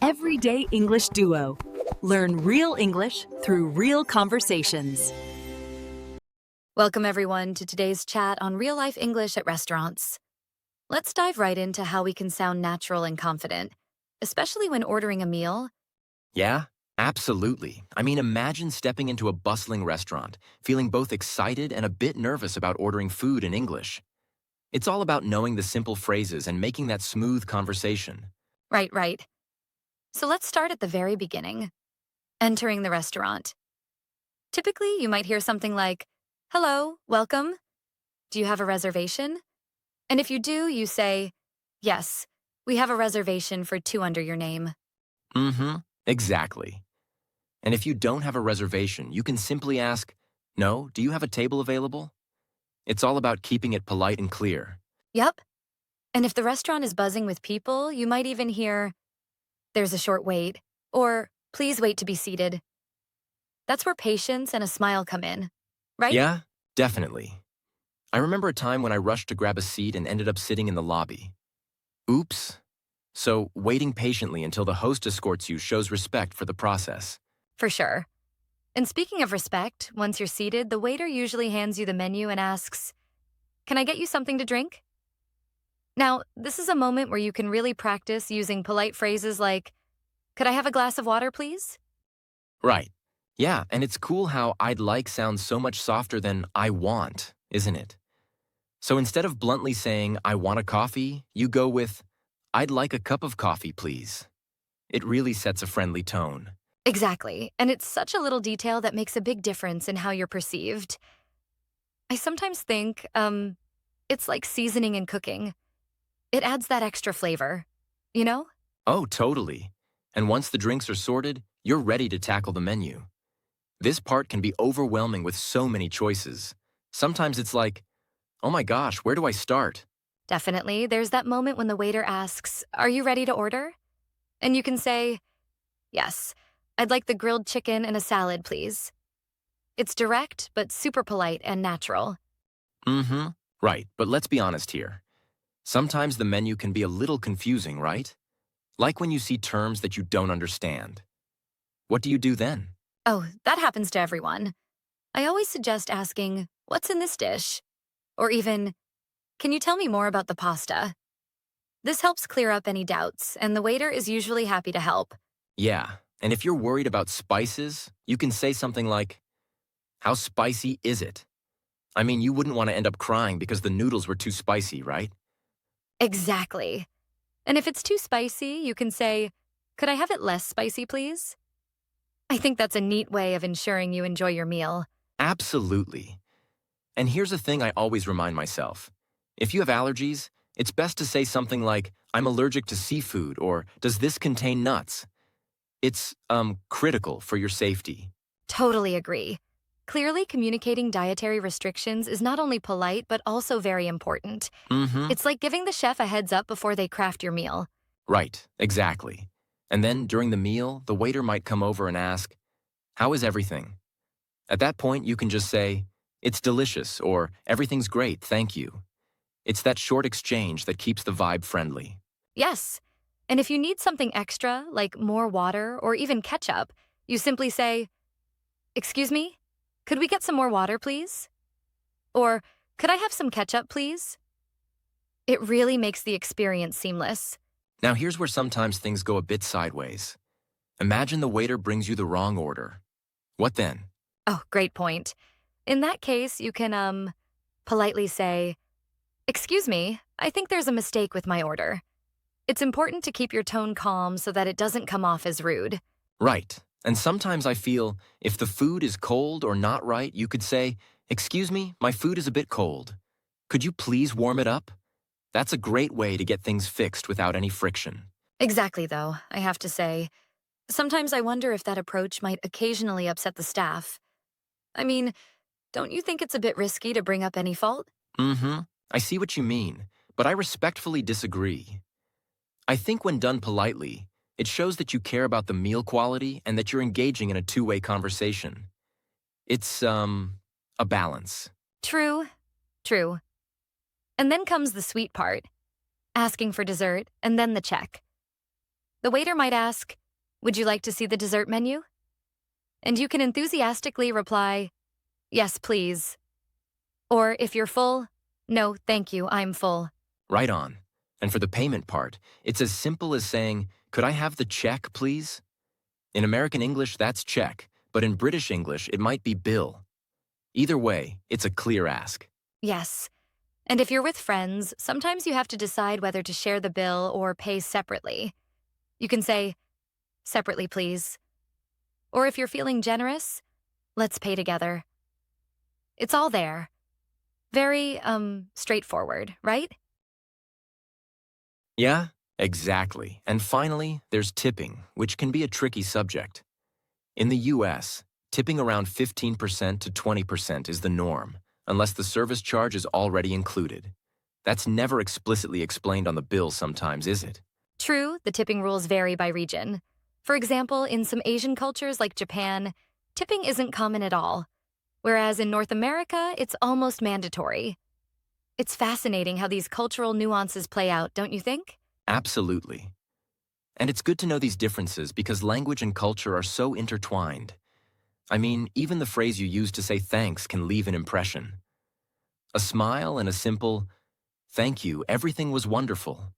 everyday English duo. Learn real English through real conversations. Welcome, everyone, to today's chat on real-life English at restaurants. Let's dive right into how we can sound natural and confident, especially when ordering a meal. Yeah, absolutely. I mean, imagine stepping into a bustling restaurant, feeling both excited and a bit nervous about ordering food in English. It's all about knowing the simple phrases and making that smooth conversation. Right. So let's start at the very beginning. Entering the restaurant. Typically, you might hear something like, "Hello, welcome. Do you have a reservation?" And if you do, you say, "Yes, we have a reservation for two under your name." Exactly. And if you don't have a reservation, you can simply ask, "No, do you have a table available?" It's all about keeping it polite and clear. Yep. And if the restaurant is buzzing with people, you might even hear, "There's a short wait," or "Please wait to be seated." That's where patience and a smile come in, right? Yeah, definitely. I remember a time when I rushed to grab a seat and ended up sitting in the lobby. Oops. So, waiting patiently until the host escorts you shows respect for the process. For sure. And speaking of respect, once you're seated, the waiter usually hands you the menu and asks, "Can I get you something to drink?" Now, this is a moment where you can really practice using polite phrases like, "Could I have a glass of water, please?" Right. Yeah, and it's cool how "I'd like" sounds so much softer than "I want," isn't it? So instead of bluntly saying, "I want a coffee," you go with, "I'd like a cup of coffee, please." It really sets a friendly tone. Exactly. And it's such a little detail that makes a big difference in how you're perceived. I sometimes think, it's like seasoning in cooking. It adds that extra flavor, you know? Oh, totally. And once the drinks are sorted, you're ready to tackle the menu. This part can be overwhelming with so many choices. Sometimes it's like, "Oh my gosh, where do I start?" Definitely. There's that moment when the waiter asks, "Are you ready to order?" And you can say, "Yes, I'd like the grilled chicken and a salad, please." It's direct, but super polite and natural. Mm-hmm. Right, but let's be honest here. Sometimes the menu can be a little confusing, right? Like when you see terms that you don't understand. What do you do then? Oh, that happens to everyone. I always suggest asking, "What's in this dish?" Or even, "Can you tell me more about the pasta?" This helps clear up any doubts, and the waiter is usually happy to help. Yeah, and if you're worried about spices, you can say something like, "How spicy is it?" I mean, you wouldn't want to end up crying because the noodles were too spicy, right? Exactly. And if it's too spicy, you can say, "Could I have it less spicy, please?" I think that's a neat way of ensuring you enjoy your meal. Absolutely. And here's a thing I always remind myself. If you have allergies, it's best to say something like, "I'm allergic to seafood," or "Does this contain nuts?" It's, critical for your safety. Totally agree. Clearly communicating dietary restrictions is not only polite, but also very important. Mm-hmm. It's like giving the chef a heads up before they craft your meal. Right, exactly. And then during the meal, the waiter might come over and ask, "How is everything?" At that point, you can just say, "It's delicious," or "Everything's great, thank you." It's that short exchange that keeps the vibe friendly. Yes. And if you need something extra, like more water or even ketchup, you simply say, "Excuse me, could we get some more water, please?" Or, "Could I have some ketchup, please?" It really makes the experience seamless. Now here's where sometimes things go a bit sideways. Imagine the waiter brings you the wrong order. What then? Oh, great point. In that case, you can, politely say, "Excuse me, I think there's a mistake with my order." It's important to keep your tone calm so that it doesn't come off as rude. Right. And sometimes I feel if the food is cold or not right, you could say, "Excuse me, my food is a bit cold. Could you please warm it up?" That's a great way to get things fixed without any friction. Exactly, though, I have to say. Sometimes I wonder if that approach might occasionally upset the staff. I mean, don't you think it's a bit risky to bring up any fault? Mm-hmm. I see what you mean, but I respectfully disagree. I think when done politely, it shows that you care about the meal quality and that you're engaging in a two-way conversation. It's, a balance. True, true. And then comes the sweet part, asking for dessert and then the check. The waiter might ask, "Would you like to see the dessert menu?" And you can enthusiastically reply, "Yes, please." Or if you're full, "No, thank you, I'm full." Right on. And for the payment part, it's as simple as saying, could I have the check, please? In American English, that's check, but in British English, it might be bill. Either way, it's a clear ask. Yes. And if you're with friends, sometimes you have to decide whether to share the bill or pay separately. You can say, "Separately, please." Or if you're feeling generous, "Let's pay together." It's all there. Very, straightforward, right? Yeah, exactly. And finally, there's tipping, which can be a tricky subject. In the US, tipping around 15% to 20% is the norm, unless the service charge is already included. That's never explicitly explained on the bill sometimes, is it? True, the tipping rules vary by region. For example, in some Asian cultures like Japan, tipping isn't common at all, whereas in North America, it's almost mandatory. It's fascinating how these cultural nuances play out, don't you think? Absolutely. And it's good to know these differences because language and culture are so intertwined. I mean, even the phrase you use to say thanks can leave an impression. A smile and a simple, thank you, everything was wonderful,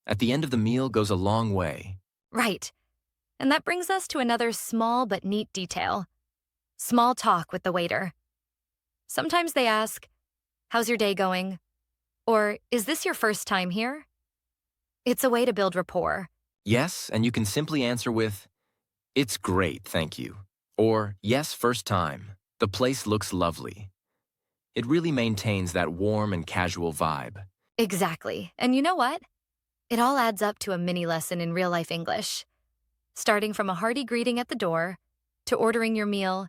at the end of the meal goes a long way. Right. And that brings us to another small but neat detail. Small talk with the waiter. Sometimes they ask, "How's your day going?" Or, "Is this your first time here?" It's a way to build rapport. Yes, and you can simply answer with, it's great, thank you. Or, yes, first time. The place looks lovely. It really maintains that warm and casual vibe. Exactly. And you know what? It all adds up to a mini lesson in real life English. Starting from a hearty greeting at the door, to ordering your meal,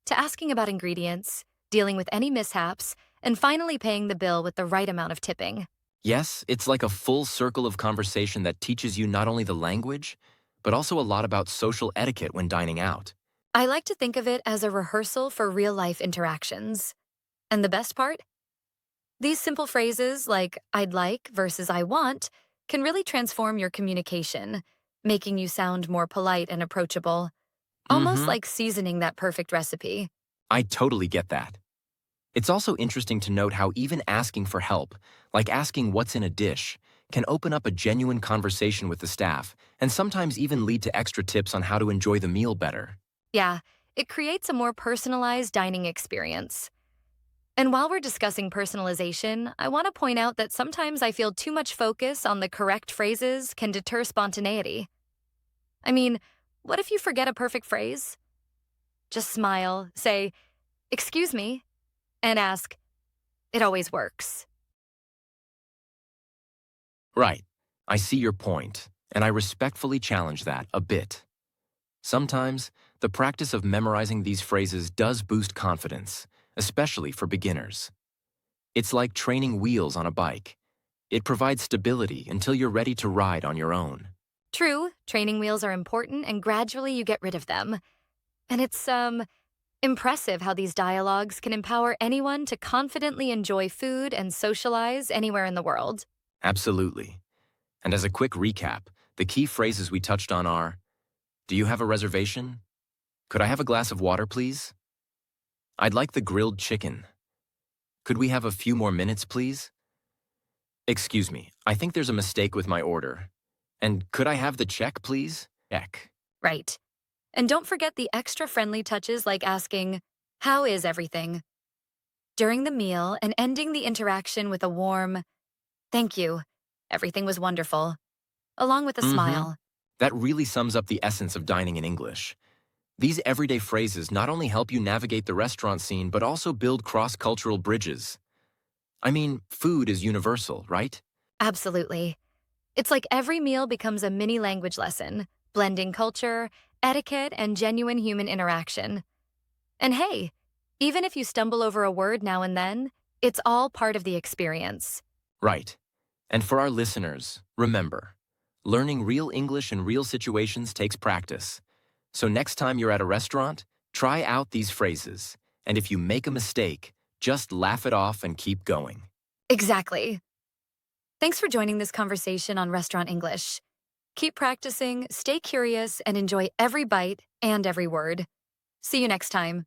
to asking about ingredients, dealing with any mishaps, and finally paying the bill with the right amount of tipping. Yes, it's like a full circle of conversation that teaches you not only the language, but also a lot about social etiquette when dining out. I like to think of it as a rehearsal for real life interactions. And the best part? These simple phrases like "I'd like" versus "I want" can really transform your communication, making you sound more polite and approachable, almost like seasoning that perfect recipe. I totally get that. It's also interesting to note how even asking for help, like asking what's in a dish, can open up a genuine conversation with the staff and sometimes even lead to extra tips on how to enjoy the meal better. Yeah, it creates a more personalized dining experience. And while we're discussing personalization, I want to point out that sometimes I feel too much focus on the correct phrases can deter spontaneity. I mean, what if you forget a perfect phrase? Just smile, say, "Excuse me," and ask, "It always works." Right. I see your point, and I respectfully challenge that a bit. Sometimes, the practice of memorizing these phrases does boost confidence, especially for beginners. It's like training wheels on a bike. It provides stability until you're ready to ride on your own. True, training wheels are important and gradually you get rid of them. And it's, impressive how these dialogues can empower anyone to confidently enjoy food and socialize anywhere in the world. Absolutely. And as a quick recap, the key phrases we touched on are, do you have a reservation? Could I have a glass of water, please? I'd like the grilled chicken. Could we have a few more minutes, please? Excuse me, I think there's a mistake with my order. And could I have the check, please? Check. Right. And don't forget the extra friendly touches like asking, "How is everything?" during the meal and ending the interaction with a warm, "Thank you. Everything was wonderful," along with a smile. That really sums up the essence of dining in English. These everyday phrases not only help you navigate the restaurant scene, but also build cross-cultural bridges. I mean, food is universal, right? Absolutely. It's like every meal becomes a mini language lesson, blending culture, etiquette, and genuine human interaction. And hey, even if you stumble over a word now and then, it's all part of the experience. Right. And for our listeners, remember, learning real English in real situations takes practice. So next time you're at a restaurant, try out these phrases. And if you make a mistake, just laugh it off and keep going. Exactly. Thanks for joining this conversation on Restaurant English. Keep practicing, stay curious, and enjoy every bite and every word. See you next time.